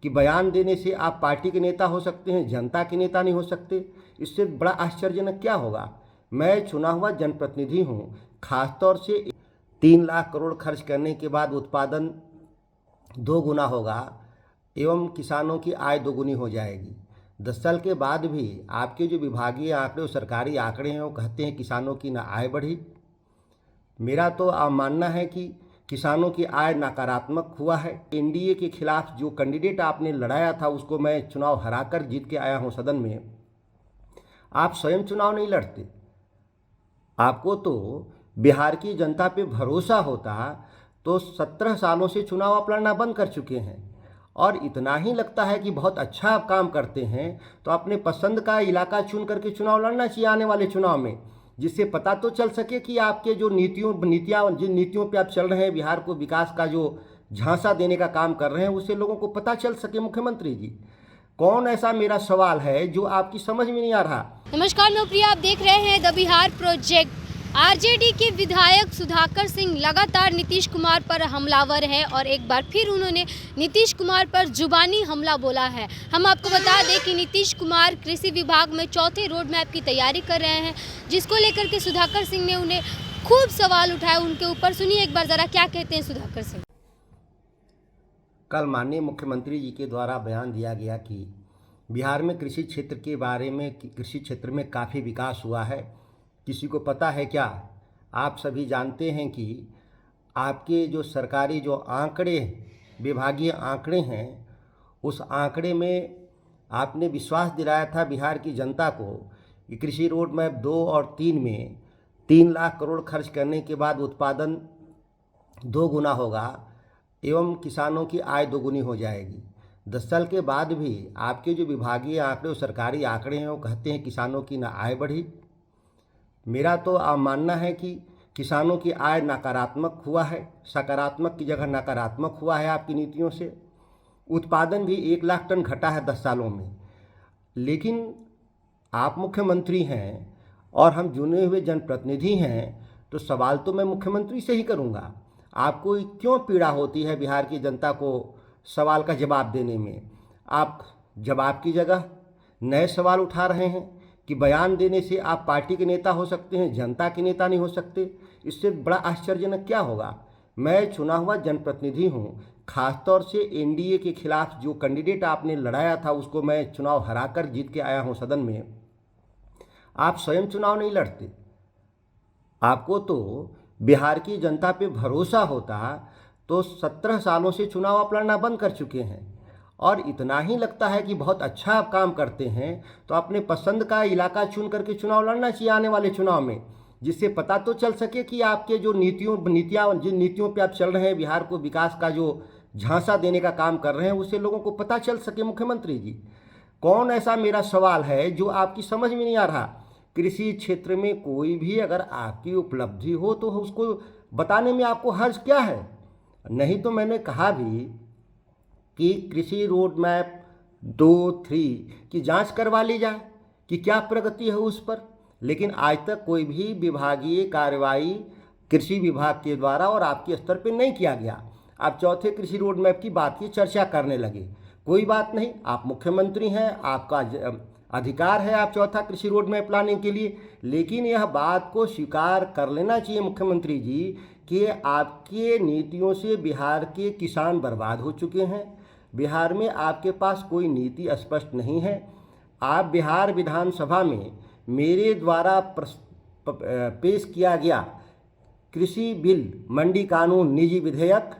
कि बयान देने से आप पार्टी के नेता हो सकते हैं, जनता के नेता नहीं हो सकते। इससे बड़ा आश्चर्यजनक क्या होगा। मैं चुना हुआ जनप्रतिनिधि हूँ, खासतौर से 3 लाख करोड़ खर्च करने के बाद उत्पादन 2 गुना होगा एवं किसानों की आय 2 गुनी हो जाएगी। 10 साल के बाद भी आपके जो विभागीय आंकड़े और सरकारी आंकड़े हैं वो कहते हैं किसानों की ना आय बढ़ी। मेरा तो मानना है कि किसानों की आय नकारात्मक हुआ है। एनडीए के खिलाफ जो कैंडिडेट आपने लड़ाया था उसको मैं चुनाव हराकर जीत के आया हूं सदन में। आप स्वयं चुनाव नहीं लड़ते। आपको तो बिहार की जनता पे भरोसा होता तो 17 सालों से चुनाव आप लड़ना बंद कर चुके हैं। और इतना ही लगता है कि बहुत अच्छा आप काम करते हैं तो अपने पसंद का इलाका चुन करके चुनाव लड़ना चाहिए आने वाले चुनाव में, जिससे पता तो चल सके कि आपके जो नीतियाँ जिन नीतियों पे आप चल रहे हैं, बिहार को विकास का जो झांसा देने का काम कर रहे हैं, उससे लोगों को पता चल सके। मुख्यमंत्री जी, कौन ऐसा मेरा सवाल है जो आपकी समझ में नहीं आ रहा। नमस्कार, मैं प्रिया, आप देख रहे हैं द बिहार प्रोजेक्ट। आरजेडी के विधायक सुधाकर सिंह लगातार नीतीश कुमार पर हमलावर हैं और एक बार फिर उन्होंने नीतीश कुमार पर जुबानी हमला बोला है। हम आपको बता दें कि नीतीश कुमार कृषि विभाग में चौथे रोड मैप की तैयारी कर रहे हैं, जिसको लेकर के सुधाकर सिंह ने उन्हें खूब सवाल उठाए उनके ऊपर। सुनिए एक बार ज़रा क्या कहते हैं सुधाकर सिंह। कल माननीय मुख्यमंत्री जी के द्वारा बयान दिया गया कि बिहार में कृषि क्षेत्र के बारे में, कृषि क्षेत्र में काफ़ी विकास हुआ है। किसी को पता है क्या? आप सभी जानते हैं कि आपके जो सरकारी जो आंकड़े, विभागीय आंकड़े हैं, उस आंकड़े में आपने विश्वास दिलाया था बिहार की जनता को कि कृषि रोड मैप 2 और 3 में 3 लाख करोड़ खर्च करने के बाद उत्पादन 2 गुना होगा एवं किसानों की आय 2 गुनी हो जाएगी। 10 साल के बाद भी आपके जो विभागीय आंकड़े और सरकारी आंकड़े हैं वो कहते हैं किसानों की ना आय बढ़ी। मेरा तो मानना है कि किसानों की आय नकारात्मक हुआ है, सकारात्मक की जगह नकारात्मक हुआ है आपकी नीतियों से। उत्पादन भी 1 लाख टन घटा है 10 सालों में। लेकिन आप मुख्यमंत्री हैं और हम चुने हुए जनप्रतिनिधि हैं, तो सवाल तो मैं मुख्यमंत्री से ही करूंगा। आपको क्यों पीड़ा होती है बिहार की जनता को सवाल का जवाब देने में? आप जवाब की जगह नए सवाल उठा रहे हैं कि बयान देने से आप पार्टी के नेता हो सकते हैं, जनता के नेता नहीं हो सकते। इससे बड़ा आश्चर्यजनक क्या होगा। मैं चुना हुआ जनप्रतिनिधि हूँ, खासतौर से एनडीए के खिलाफ जो कैंडिडेट आपने लड़ाया था उसको मैं चुनाव हराकर जीत के आया हूँ सदन में। आप स्वयं चुनाव नहीं लड़ते। आपको तो बिहार की जनता पे भरोसा होता तो 17 सालों से चुनाव आप लड़ना बंद कर चुके हैं। और इतना ही लगता है कि बहुत अच्छा आप काम करते हैं तो अपने पसंद का इलाका चुन करके चुनाव लड़ना चाहिए आने वाले चुनाव में, जिससे पता तो चल सके कि आपके जो नीतियाँ जिन नीतियों पे आप चल रहे हैं, बिहार को विकास का जो झांसा देने का काम कर रहे हैं, उससे लोगों को पता चल सके। मुख्यमंत्री जी, कौन ऐसा मेरा सवाल है जो आपकी समझ में नहीं आ रहा। कृषि क्षेत्र में कोई भी अगर आपकी उपलब्धि हो तो उसको बताने में आपको हर्ज क्या है। नहीं तो मैंने कहा भी कि कृषि रोड मैप 2-3 की जांच करवा ली जाए कि क्या प्रगति है उस पर। लेकिन आज तक कोई भी विभागीय कार्रवाई कृषि विभाग के द्वारा और आपके स्तर पर नहीं किया गया। आप चौथे कृषि रोड मैप की बात की चर्चा करने लगे। कोई बात नहीं, आप मुख्यमंत्री हैं, आपका अधिकार है आप चौथा कृषि रोड मैप लाने के लिए। लेकिन यह बात को स्वीकार कर लेना चाहिए मुख्यमंत्री जी कि आपके नीतियों से बिहार के किसान बर्बाद हो चुके हैं। बिहार में आपके पास कोई नीति स्पष्ट नहीं है। आप बिहार विधानसभा में मेरे द्वारा पेश किया गया कृषि बिल, मंडी कानून, निजी विधेयक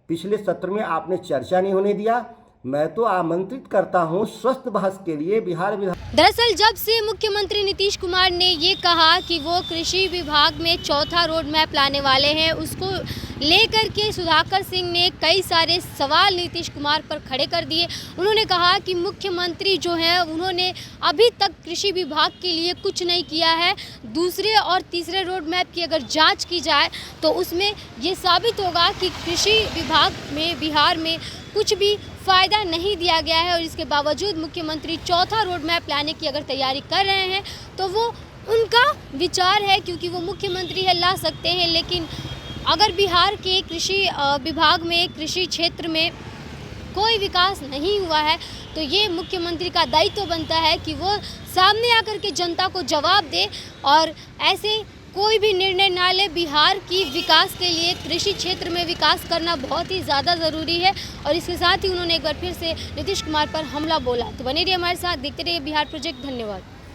पिछले सत्र में आपने चर्चा नहीं होने दिया। मैं तो आमंत्रित करता हूं स्वस्थ बहस के लिए बिहार विधान। दरअसल जब से मुख्यमंत्री नीतीश कुमार ने ये कहा कि वो कृषि विभाग में चौथा रोड मैप लाने वाले हैं, उसको लेकर के सुधाकर सिंह ने कई सारे सवाल नीतीश कुमार पर खड़े कर दिए। उन्होंने कहा कि मुख्यमंत्री जो हैं उन्होंने अभी तक कृषि विभाग के लिए कुछ नहीं किया है। दूसरे और तीसरे रोड मैप की अगर जांच की जाए तो उसमें ये साबित होगा कि कृषि विभाग में बिहार में कुछ भी फ़ायदा नहीं दिया गया है। और इसके बावजूद मुख्यमंत्री चौथा रोड मैप लाने की अगर तैयारी कर रहे हैं तो वो उनका विचार है, क्योंकि वो मुख्यमंत्री है, ला सकते हैं। लेकिन अगर बिहार के कृषि विभाग में, कृषि क्षेत्र में कोई विकास नहीं हुआ है, तो ये मुख्यमंत्री का दायित्व बनता है कि वो सामने आकर के जनता को जवाब दे और ऐसे कोई भी निर्णय ना ले। बिहार की विकास के लिए कृषि क्षेत्र में विकास करना बहुत ही ज़्यादा ज़रूरी है और इसके साथ ही उन्होंने एक बार फिर से नीतीश कुमार पर हमला बोला। तो बने रहिए हमारे साथ, देखते रहिए बिहार प्रोजेक्ट। धन्यवाद।